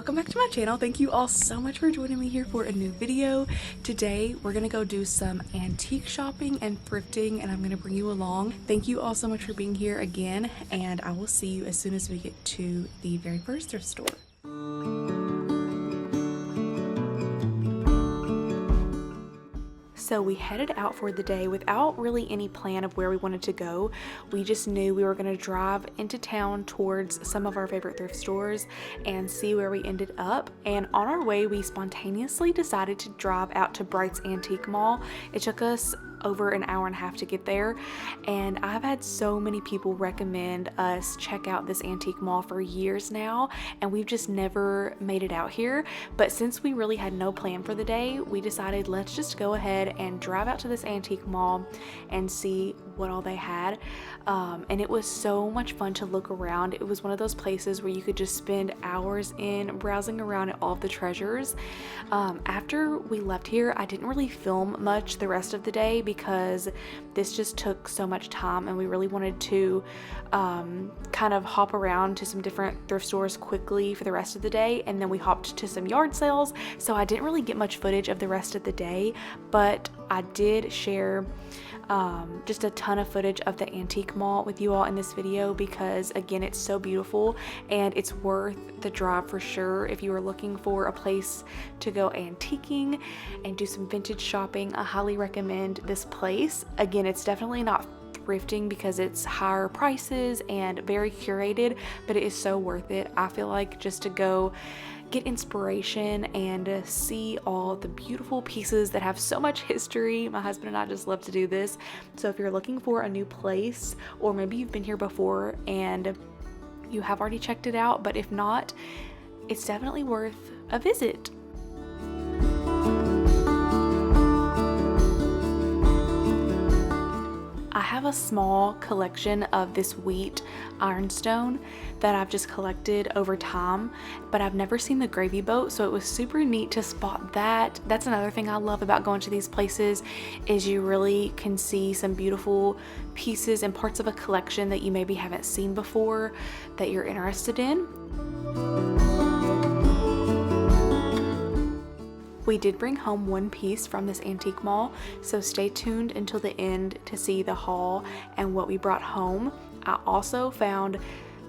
welcome back to my channel. Thank you all so much for joining me here for a new video. Today we're gonna go do some antique shopping and thrifting, and I'm gonna bring you along. Thank you all so much for being here again, and I will see you as soon as we get to the very first thrift store. So we headed out for the day without really any plan of where we wanted to go. We just knew we were going to drive into town towards some of our favorite thrift stores and see where we ended up. And on our way, we spontaneously decided to drive out to Bright's Antique Mall. It took us over an hour and a half to get there, and I've had so many people recommend us check out this antique mall for years now, and we've just never made it out here. But since we really had no plan for the day, we decided let's just go ahead and drive out to this antique mall and see what all they had. And it was so much fun to look around. It was one of those places where you could just spend hours in browsing around at all of the treasures. After we left here, I didn't really film much the rest of the day because this just took so much time, and we really wanted to kind of hop around to some different thrift stores quickly for the rest of the day, and then we hopped to some yard sales, so I didn't really get much footage of the rest of the day, but I did share just a ton of footage of the antique mall with you all in this video because, again, it's so beautiful and it's worth the drive for sure. If you are looking for a place to go antiquing and do some vintage shopping, I highly recommend this place. Again, it's definitely not thrifting because it's higher prices and very curated, but it is so worth it. I feel like just to go get inspiration and see all the beautiful pieces that have so much history. My husband and I just love to do this. So if you're looking for a new place, or maybe you've been here before and you have already checked it out, but if not, it's definitely worth a visit. I have a small collection of this wheat ironstone that I've just collected over time, but I've never seen the gravy boat, so it was super neat to spot that. That's another thing I love about going to these places, is you really can see some beautiful pieces and parts of a collection that you maybe haven't seen before that you're interested in. We did bring home one piece from this antique mall, so stay tuned until the end to see the haul and what we brought home. I also found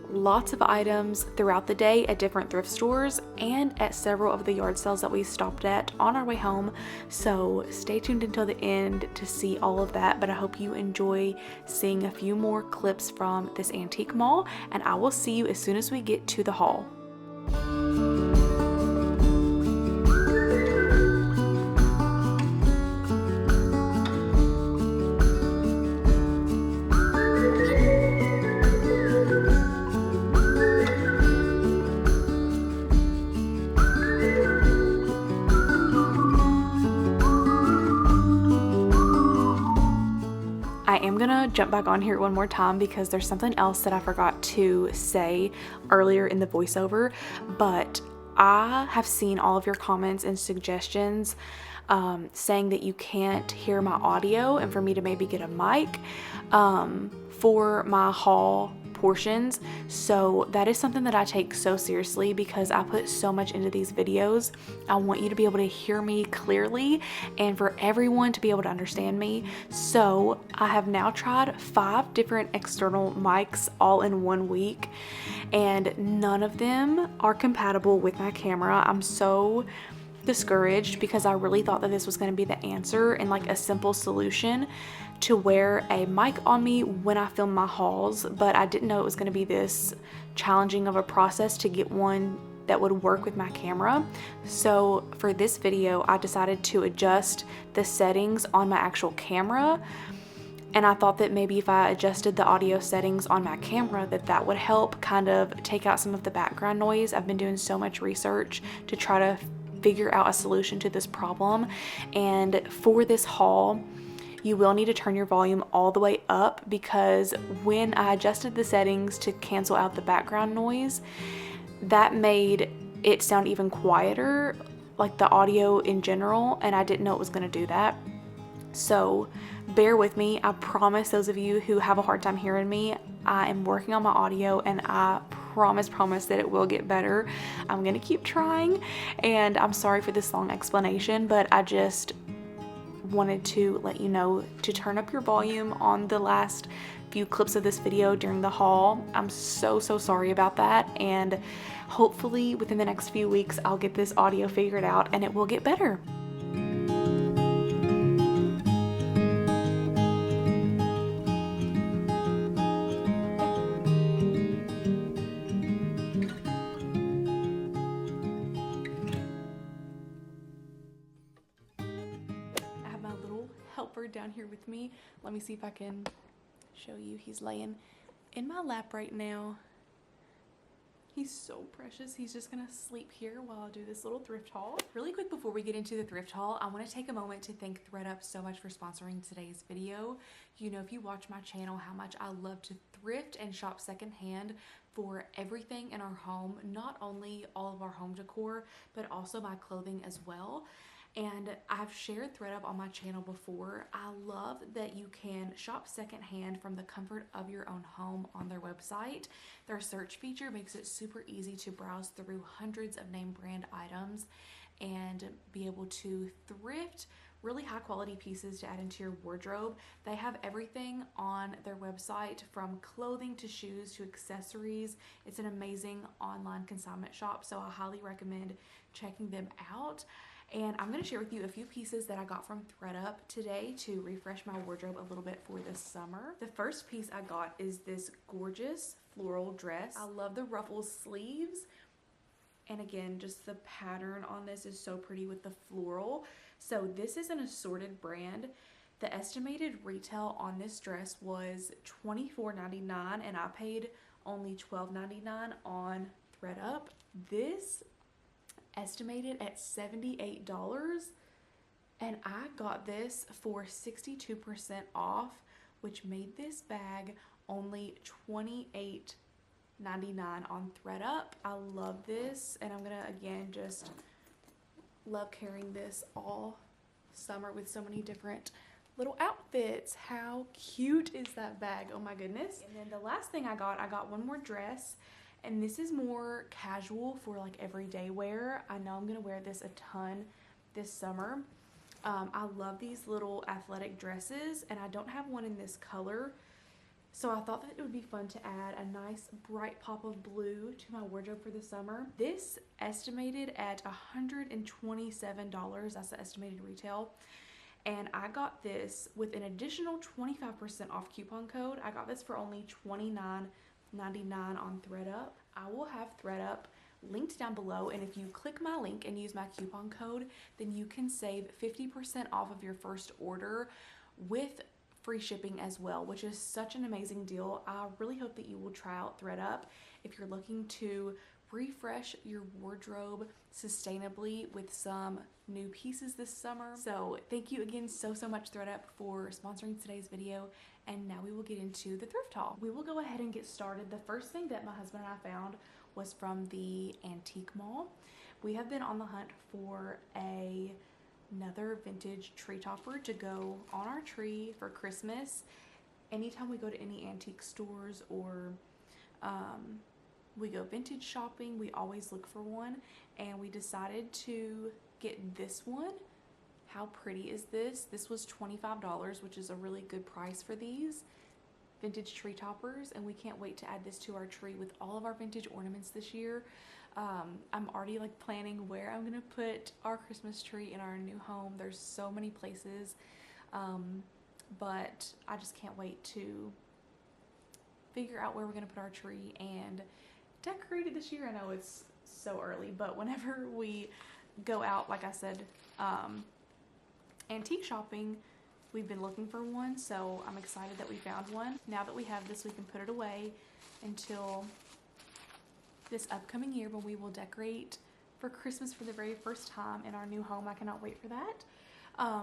lots of items throughout the day at different thrift stores and at several of the yard sales that we stopped at on our way home, so stay tuned until the end to see all of that. But I hope you enjoy seeing a few more clips from this antique mall, and I will see you as soon as we get to the haul. I am gonna jump back on here one more time because there's something else that I forgot to say earlier in the voiceover, but I have seen all of your comments and suggestions saying that you can't hear my audio and for me to maybe get a mic for my haul portions. So that is something that I take so seriously because I put so much into these videos. I want you to be able to hear me clearly and for everyone to be able to understand me. So I have now tried 5 different external mics all in 1 week, and none of them are compatible with my camera. I'm so discouraged because I really thought that this was going to be the answer and like a simple solution to wear a mic on me when I film my hauls, but I didn't know it was going to be this challenging of a process to get one that would work with my camera. So for this video, I decided to adjust the settings on my actual camera, and I thought that maybe if I adjusted the audio settings on my camera that would help kind of take out some of the background noise. I've been doing so much research to try to figure out a solution to this problem, and for this haul you will need to turn your volume all the way up because when I adjusted the settings to cancel out the background noise, that made it sound even quieter, like the audio in general, and I didn't know it was going to do that. So bear with me. I promise those of you who have a hard time hearing me, I am working on my audio, and I promise that it will get better. I'm gonna keep trying, and I'm sorry for this long explanation, but I just wanted to let you know to turn up your volume on the last few clips of this video during the haul. I'm so sorry about that, and hopefully within the next few weeks I'll get this audio figured out and it will get better. I have my little helper down here with me. Let me see if I can show you. He's laying in my lap right now. He's so precious. He's just gonna sleep here while I do this little thrift haul. Really quick before we get into the thrift haul, I want to take a moment to thank ThredUp so much for sponsoring today's video. You know, if you watch my channel, how much I love to thrift and shop secondhand for everything in our home, not only all of our home decor, but also my clothing as well. And I've shared ThredUp on my channel before. I love that you can shop secondhand from the comfort of your own home on their website. Their search feature makes it super easy to browse through hundreds of name brand items and be able to thrift really high quality pieces to add into your wardrobe. They have everything on their website, from clothing to shoes to accessories. It's an amazing online consignment shop, so I highly recommend checking them out. And I'm going to share with you a few pieces that I got from ThredUp today to refresh my wardrobe a little bit for this summer. The first piece I got is this gorgeous floral dress. I love the ruffled sleeves. And again, just the pattern on this is so pretty with the floral. So this is an assorted brand. The estimated retail on this dress was $24.99 and I paid only $12.99 on ThredUp. This estimated at $78, and I got this for 62% off, which made this bag only $28.99 on ThredUp. I love this, and I'm gonna again just love carrying this all summer with so many different little outfits. How cute is that bag? Oh my goodness. And then the last thing I got one more dress. And this is more casual for like everyday wear. I know I'm gonna wear this a ton this summer. I love these little athletic dresses, and I don't have one in this color. So I thought that it would be fun to add a nice bright pop of blue to my wardrobe for the summer. This estimated at $127, that's the estimated retail. And I got this with an additional 25% off coupon code. I got this for only $29.99 on ThredUp. I will have ThredUp linked down below, and if you click my link and use my coupon code, then you can save 50% off of your first order with free shipping as well, which is such an amazing deal. I really hope that you will try out ThredUp if you're looking to refresh your wardrobe sustainably with some new pieces this summer. So thank you again so much, ThredUp, for sponsoring today's video. And now we will get into the thrift haul. We will go ahead and get started. The first thing that my husband and I found was from the antique mall. We have been on the hunt for another vintage tree topper to go on our tree for Christmas. Anytime we go to any antique stores or we go vintage shopping, we always look for one, and we decided to get this one. How pretty is this? This was $25, which is a really good price for these vintage tree toppers, and we can't wait to add this to our tree with all of our vintage ornaments this year. I'm already like planning where I'm gonna put our Christmas tree in our new home. There's so many places, but I just can't wait to figure out where we're gonna put our tree and decorate it this year. I know it's so early, but whenever we go out, like I said, antique shopping, we've been looking for one, so I'm excited that we found one. Now that we have this, we can put it away until this upcoming year when we will decorate for Christmas for the very first time in our new home. I cannot wait for that.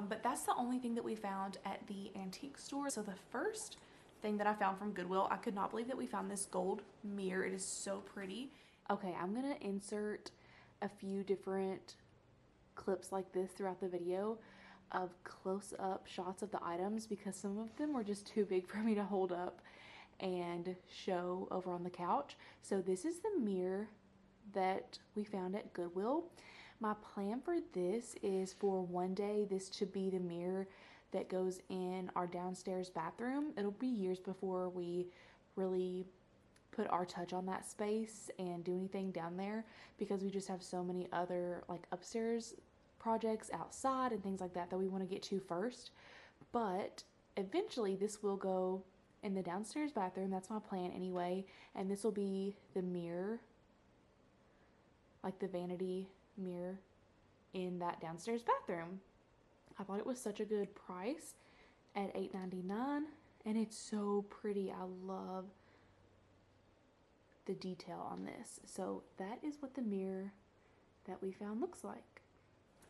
But that's the only thing that we found at the antique store. So the first thing that I found from Goodwill, I could not believe that we found this gold mirror. It is so pretty. Okay, I'm gonna insert a few different clips like this throughout the video of close-up shots of the items because some of them were just too big for me to hold up. and show over on the couch. So this is the mirror that we found at Goodwill. My plan for this is for one day this to be the mirror that goes in our downstairs bathroom. It'll be years before we really put our touch on that space and do anything down there, because we just have so many other like upstairs projects outside and things like that that we want to get to first. But eventually this will go in the downstairs bathroom. That's my plan anyway. And this will be the mirror, like the vanity mirror in that downstairs bathroom. I thought it was such a good price at $8.99, and it's so pretty. I love the detail on this. So that is what the mirror that we found looks like.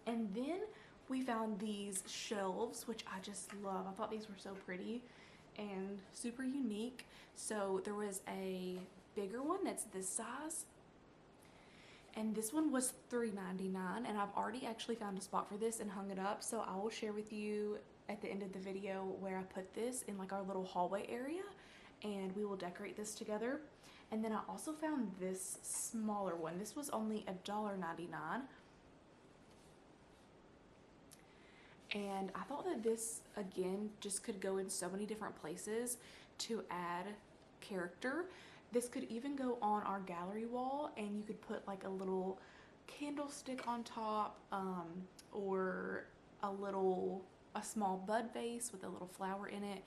And then we found these shelves, which I just love. I thought these were so pretty and super unique. So there was a bigger one that's this size, and this one was $3.99, and I've already actually found a spot for this and hung it up. So I will share with you at the end of the video where I put this in like our little hallway area, and we will decorate this together. And then I also found this smaller one. This was only $1.99. And I thought that this, again, just could go in so many different places to add character. This could even go on our gallery wall, and you could put like a little candlestick on top, or a small bud vase with a little flower in it,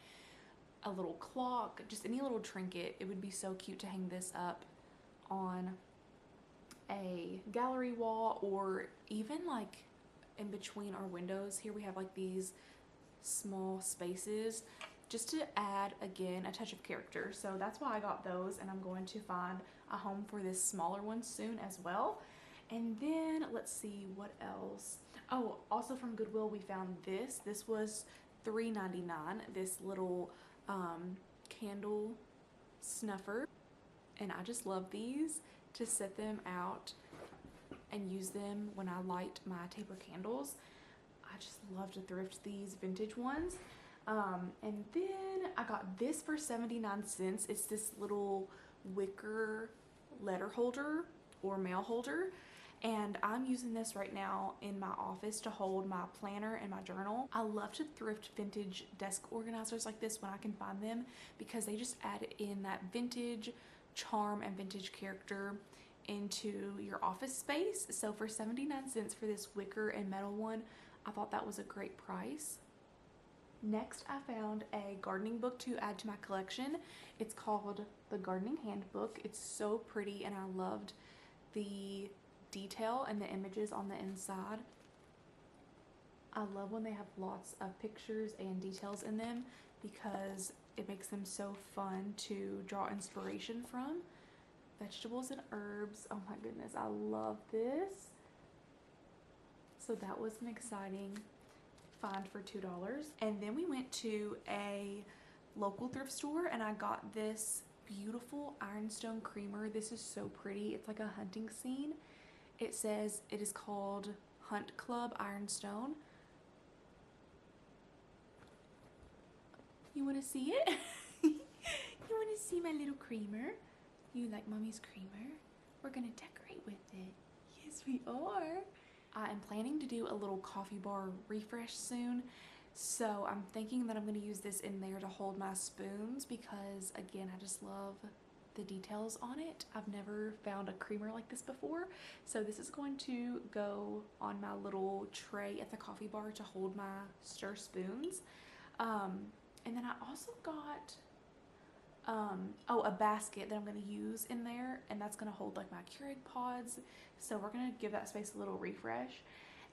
a little clock, just any little trinket. It would be so cute to hang this up on a gallery wall, or even like in between our windows. Here we have like these small spaces just to add, again, a touch of character. So that's why I got those, and I'm going to find a home for this smaller one soon as well. And then let's see what else. Oh, also from Goodwill we found this. This was $3.99, this little candle snuffer, and I just love these to set them out and use them when I light my taper candles. I just love to thrift these vintage ones. And then I got this for 79 cents. It's this little wicker letter holder or mail holder, and I'm using this right now in my office to hold my planner and my journal. I love to thrift vintage desk organizers like this when I can find them, because they just add in that vintage charm and vintage character into your office space. So for 79 cents for this wicker and metal one, I thought that was a great price. Next, I found a gardening book to add to my collection. It's called The Gardening Handbook. It's so pretty, and I loved the detail and the images on the inside. I love when they have lots of pictures and details in them, because it makes them so fun to draw inspiration from. Vegetables and herbs. Oh my goodness, I love this. So that was an exciting find for $2. And then we went to a local thrift store, and I got this beautiful ironstone creamer. This is so pretty. It's like a hunting scene. It says it is called Hunt Club Ironstone. You want to see it? You want to see my little creamer? You like mommy's creamer? We're gonna decorate with it. Yes, we are. I am planning to do a little coffee bar refresh soon, so I'm thinking that I'm going to use this in there to hold my spoons, because again, I just love the details on it. I've never found a creamer like this before, so this is going to go on my little tray at the coffee bar to hold my stir spoons. And then I also got a basket that I'm going to use in there, and that's going to hold like my Keurig pods. So we're going to give that space a little refresh.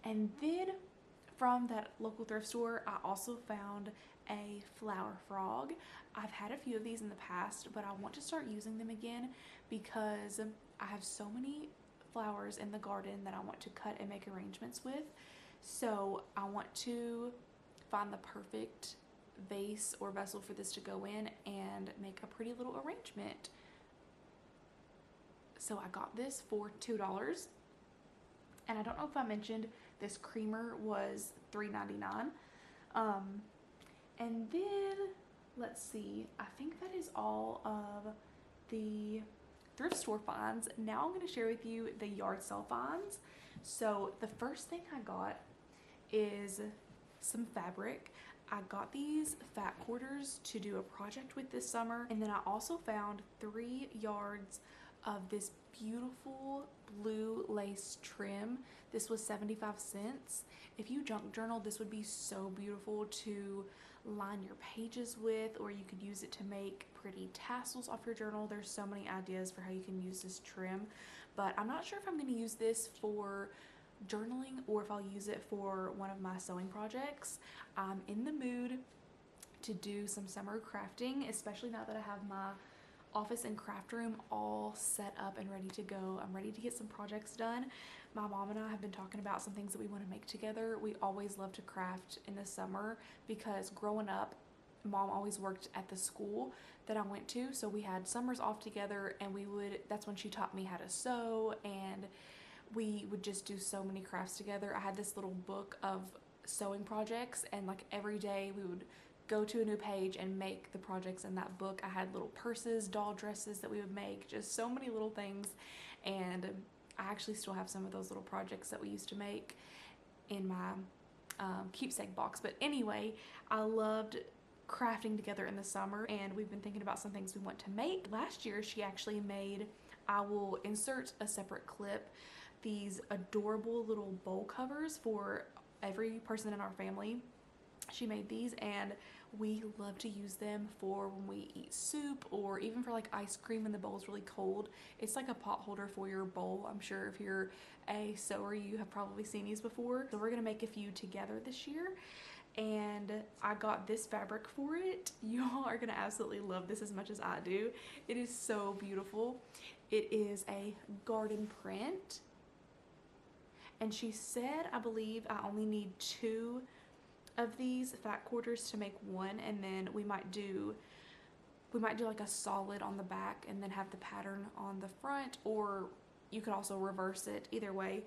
And then from that local thrift store, I also found a flower frog. I've had a few of these in the past, but I want to start using them again, because I have so many flowers in the garden that I want to cut and make arrangements with. So I want to find the perfect vase or vessel for this to go in and make a pretty little arrangement. So I got this for $2, and I don't know if I mentioned this creamer was $3.99. And then let's see, I think that is all of the thrift store finds. Now I'm going to share with you the yard sale finds. So the first thing I got is some fabric. I got these fat quarters to do a project with this summer, and then I also found 3 yards of this beautiful blue lace trim. This was 75 cents. If you junk journal, this would be so beautiful to line your pages with, or you could use it to make pretty tassels off your journal. There's so many ideas for how you can use this trim, but I'm not sure if I'm going to use this for journaling or if I'll use it for one of my sewing projects. I'm in the mood to do some summer crafting, especially now that I have my office and craft room all set up and ready to go. I'm ready to get some projects done. My mom and I have been talking about some things that we want to make together. We always love to craft in the summer because growing up, Mom always worked at the school that I went to, so we had summers off together, and that's when she taught me how to sew, and we would just do so many crafts together. I had this little book of sewing projects, and like every day we would go to a new page and make the projects in that book. I had little purses, doll dresses that we would make, just so many little things, and I actually still have some of those little projects that we used to make in my keepsake box. But anyway, I loved crafting together in the summer, and we've been thinking about some things we want to make. Last year she actually made, I will insert a separate clip, these adorable little bowl covers for every person in our family. She made these, and we love to use them for when we eat soup, or even for like ice cream and the bowl's really cold. It's like a pot holder for your bowl. I'm sure if you're a sewer, you have probably seen these before. So we're gonna make a few together this year, and I got this fabric for it. Y'all are gonna absolutely love this as much as I do. It is so beautiful. It is a garden print, and she said, I believe I only need 2 of these fat quarters to make one, and then we might do like a solid on the back and then have the pattern on the front, or you could also reverse it, either way.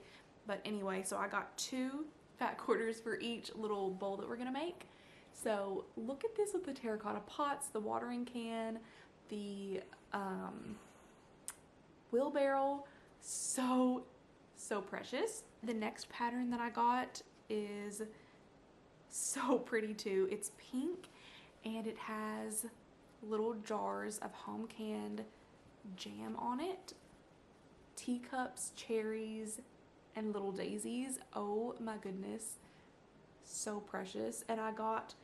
But anyway, so I got 2 fat quarters for each little bowl that we're gonna make. So look at this with the terracotta pots, the watering can, the wheelbarrow. So precious. The next pattern that I got is so pretty too. It's pink, and it has little jars of home canned jam on it, teacups, cherries, and little daisies. Oh my goodness, so precious. And I got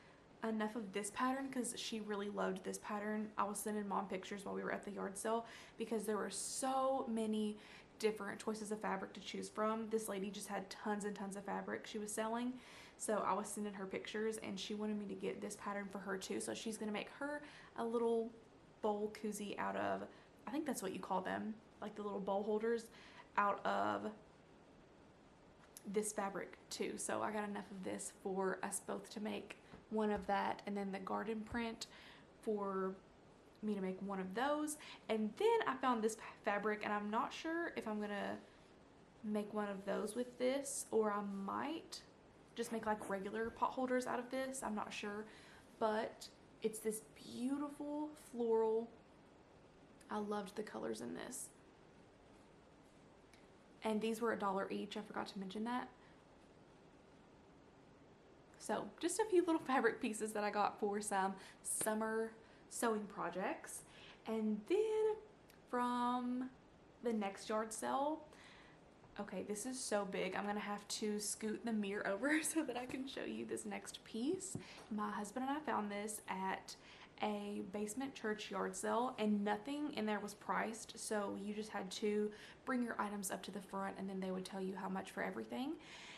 enough of this pattern because she really loved this pattern. I was sending Mom pictures while we were at the yard sale because there were so many different choices of fabric to choose from. This lady just had tons and tons of fabric she was selling, so I was sending her pictures, and she wanted me to get this pattern for her too. So she's gonna make her a little bowl koozie out of, I think that's what you call them, like the little bowl holders, out of this fabric too. So I got enough of this for us both to make one of that, and then the garden print for me to make one of those. And then I found this fabric, and I'm not sure if I'm gonna make one of those with this, or I might just make like regular pot holders out of this. I'm not sure, but it's this beautiful floral. I loved the colors in this, and these were $1 each. I forgot to mention that. So just a few little fabric pieces that I got for some summer sewing projects. And then from the next yard sale, okay, this is so big, I'm gonna have to scoot the mirror over so that I can show you this next piece. My husband and I found this at a basement church yard sale, and nothing in there was priced, so you just had to bring your items up to the front and then they would tell you how much for everything.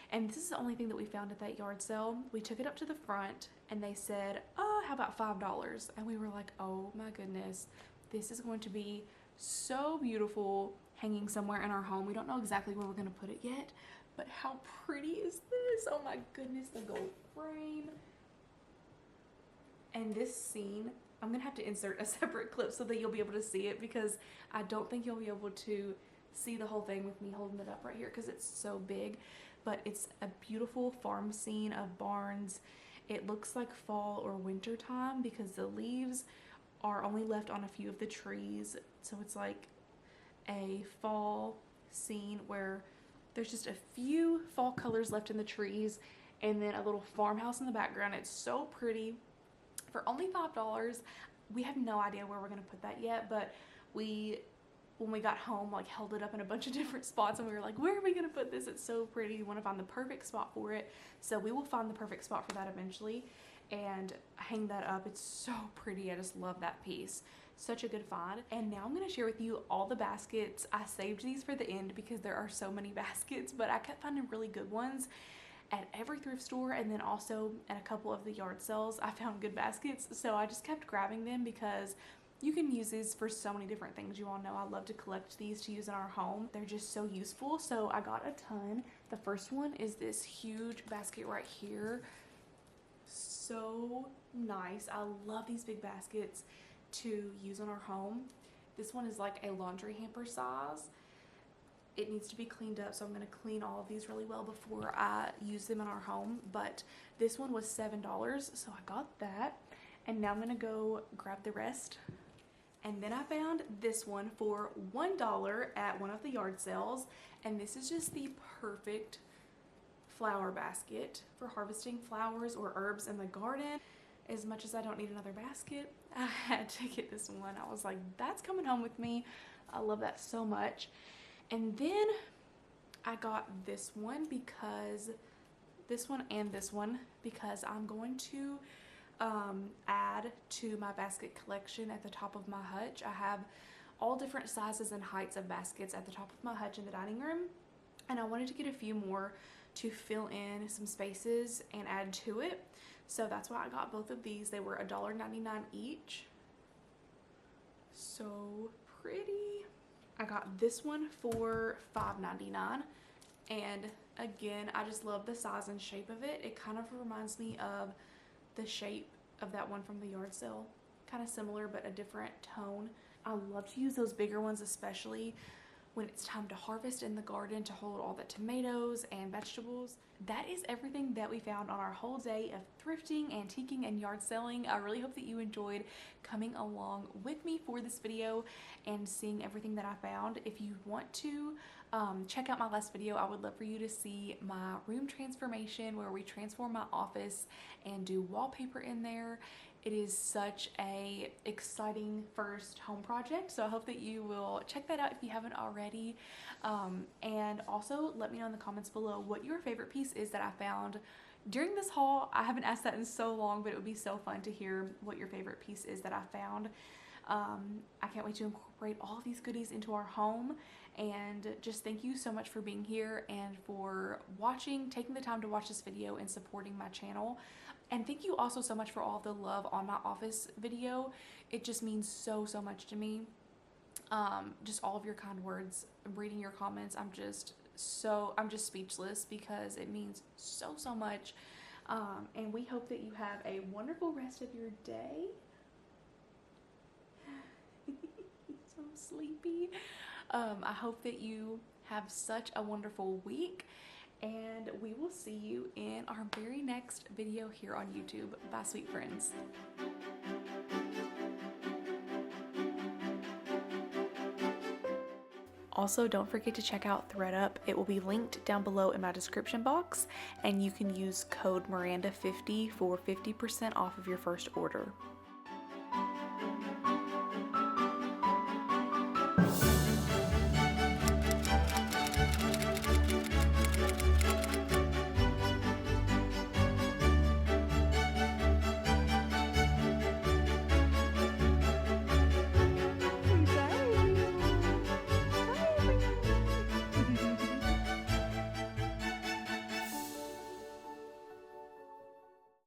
And this is the only thing that we found at that yard sale. We took it up to the front and they said, oh, how about $5? And we were like, oh my goodness, this is going to be so beautiful hanging somewhere in our home. We don't know exactly where we're gonna put it yet, but how pretty is this? Oh my goodness, the gold frame. And this scene, I'm gonna have to insert a separate clip so that you'll be able to see it, because I don't think you'll be able to see the whole thing with me holding it up right here because it's so big. But it's a beautiful farm scene of barns It looks like fall or winter time because the leaves are only left on a few of the trees. So it's like a fall scene where there's just a few fall colors left in the trees and then a little farmhouse in the background. It's so pretty for only $5. We have no idea where we're gonna put that yet, but when we got home, like held it up in a bunch of different spots and we were like, where are we gonna put this? It's so pretty. We want to find the perfect spot for it. So we will find the perfect spot for that eventually and hang that up. It's so pretty. I just love that piece. Such a good find. And now I'm gonna share with you all the baskets. I saved these for the end because there are so many baskets, but I kept finding really good ones at every thrift store, and then also at a couple of the yard sales I found good baskets, so I just kept grabbing them because you can use these for so many different things. You all know I love to collect these to use in our home. They're just so useful, so I got a ton. The first one is this huge basket right here. So nice. I love these big baskets to use in our home. This one is like a laundry hamper size. It needs to be cleaned up, so I'm going to clean all of these really well before I use them in our home. But this one was $7, so I got that. And now I'm going to go grab the rest. And then I found this one for $1 at one of the yard sales. And this is just the perfect flower basket for harvesting flowers or herbs in the garden. As much as I don't need another basket, I had to get this one. I was like, that's coming home with me. I love that so much. And then I got this one because this one because I'm going to add to my basket collection at the top of my hutch. I have all different sizes and heights of baskets at the top of my hutch in the dining room, and I wanted to get a few more to fill in some spaces and add to it. So that's why I got both of these. They were $1.99 each. So pretty. I got this one for $5.99, and again, I just love the size and shape of it. It kind of reminds me of the shape of that one from the yard sale. Kind of similar, but a different tone. I love to use those bigger ones, especially when it's time to harvest in the garden to hold all the tomatoes and vegetables. That is everything that we found on our whole day of thrifting, antiquing, and yard selling. I really hope that you enjoyed coming along with me for this video and seeing everything that I found. If you want to check out my last video, I would love for you to see my room transformation where we transform my office and do wallpaper in there. It is such a exciting first home project, so I hope that you will check that out if you haven't already. And also let me know in the comments below what your favorite piece is that I found during this haul. I haven't asked that in so long, but it would be so fun to hear what your favorite piece is that I found. I can't wait to incorporate all these goodies into our home, and just thank you so much for being here and for watching, taking the time to watch this video and supporting my channel. And thank you also so much for all the love on my office video. It just means so much to me. Just all of your kind words, reading your comments, I'm just speechless because it means so much. And we hope that you have a wonderful rest of your day. So sleepy. I hope that you have such a wonderful week, and we will see you in our very next video here on YouTube. Bye, sweet friends. Also, don't forget to check out ThredUp. It will be linked down below in my description box, and you can use code Miranda50 for 50% off of your first order.